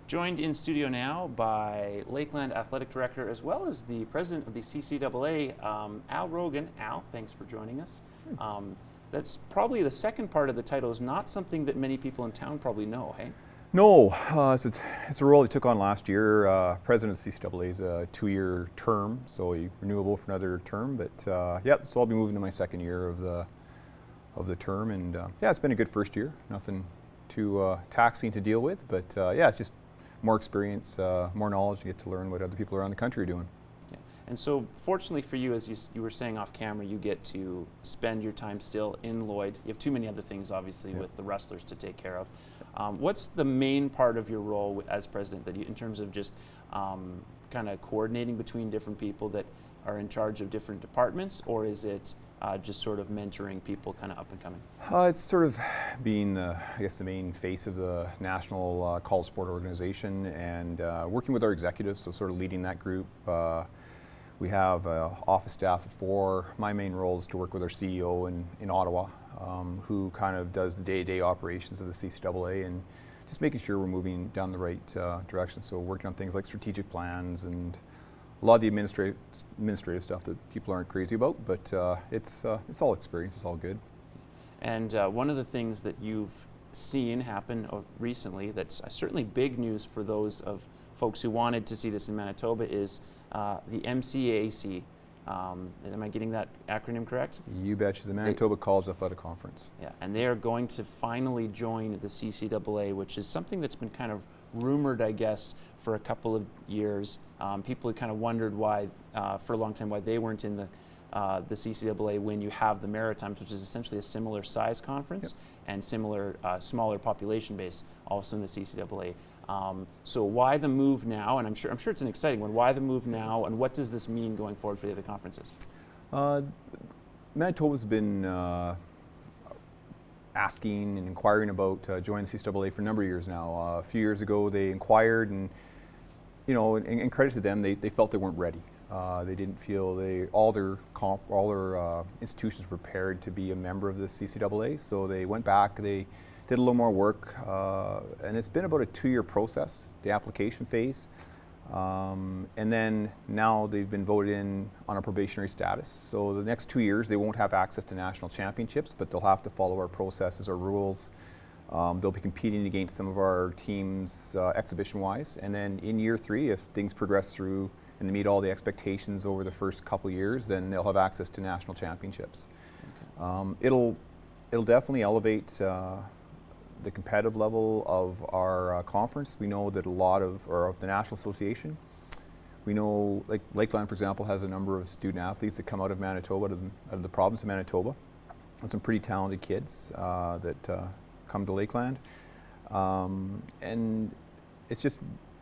Joined in studio now by Lakeland Athletic Director as well as the President of the CCAA, Al Rogan. Al, thanks for joining us. That's probably the second part of the title is not something that many people in town probably know, hey? No, it's a role he took on last year. President of the CCAA is a 2-year term, so renewable for another term. But so I'll be moving to my second year of the term, and it's been a good first year. Nothing too taxing to deal with, but it's just more experience, more knowledge, to get to learn what other people around the country are doing. Yeah. And so fortunately for you, as you were saying off camera, you get to spend your time still in Lloyd. You have too many other things, obviously, with the wrestlers to take care of. What's the main part of your role as president that in terms of just kind of coordinating between different people that are in charge of different departments, or is it just sort of mentoring people kind of up and coming? It's sort of being the main face of the national college sport organization and working with our executives, so sort of leading that group. We have an office staff of 4. My main role is to work with our CEO in Ottawa, who kind of does the day-to-day operations of the CCAA and just making sure we're moving down the right direction. So working on things like strategic plans and a lot of the administrative stuff that people aren't crazy about, but it's all experience, it's all good. And one of the things that you've seen happen recently that's certainly big news for those of folks who wanted to see this in Manitoba is the MCAC. Am I getting that acronym correct? You betcha, the Manitoba College Athletic Conference. Yeah, and they are going to finally join the CCAA, which is something that's been kind of rumored, I guess, for a couple of years. People had kind of wondered why, for a long time, why they weren't in the CCAA when you have the Maritimes, which is essentially a similar size conference and similar smaller population base, also in the CCAA. So why the move now? And I'm sure it's an exciting one. Why the move now, and what does this mean going forward for the other conferences? Manitoba's been asking and inquiring about joining the CCAA for a number of years now. A few years ago, they inquired, and in credit to them, they felt they weren't ready. They didn't feel all their institutions were prepared to be a member of the CCAA. So they went back. They did a little more work, and it's been about a 2-year process, the application phase. And then now they've been voted in on a probationary status. So the next 2 years, they won't have access to national championships, but they'll have to follow our processes, our rules. They'll be competing against some of our teams exhibition-wise. And then in year 3, if things progress through and they meet all the expectations over the first couple years, then they'll have access to national championships. Okay. It'll definitely elevate the competitive level of our conference. We know that of the National Association, we know, like Lakeland, for example, has a number of student athletes that come out of Manitoba, out of the province of Manitoba, and some pretty talented kids that come to Lakeland. And it's just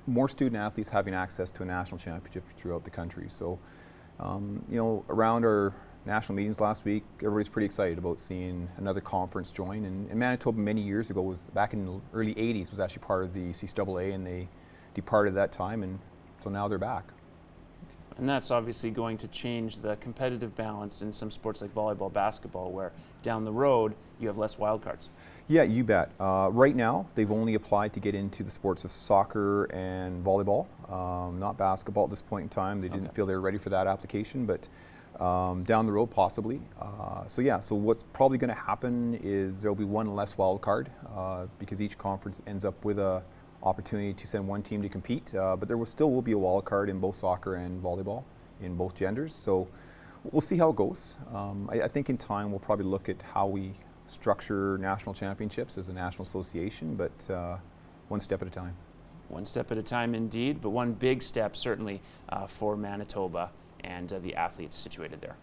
more student athletes having access to a national championship throughout the country. So, around our national meetings last week, everybody's pretty excited about seeing another conference join. And Manitoba many years ago, back in the early 80s, was actually part of the CCAA, and they departed that time, and so now they're back. And that's obviously going to change the competitive balance in some sports like volleyball, basketball, where down the road you have less wildcards. Yeah, you bet. Right now, they've only applied to get into the sports of soccer and volleyball, not basketball at this point in time. They didn't feel they were ready for that application, but down the road, possibly. So what's probably going to happen is there'll be one less wild card because each conference ends up with a opportunity to send one team to compete, but there will be a wild card in both soccer and volleyball in both genders. So we'll see how it goes. I think in time we'll probably look at how we structure national championships as a national association, but one step at a time. One step at a time indeed, but one big step certainly for Manitoba and the athletes situated there.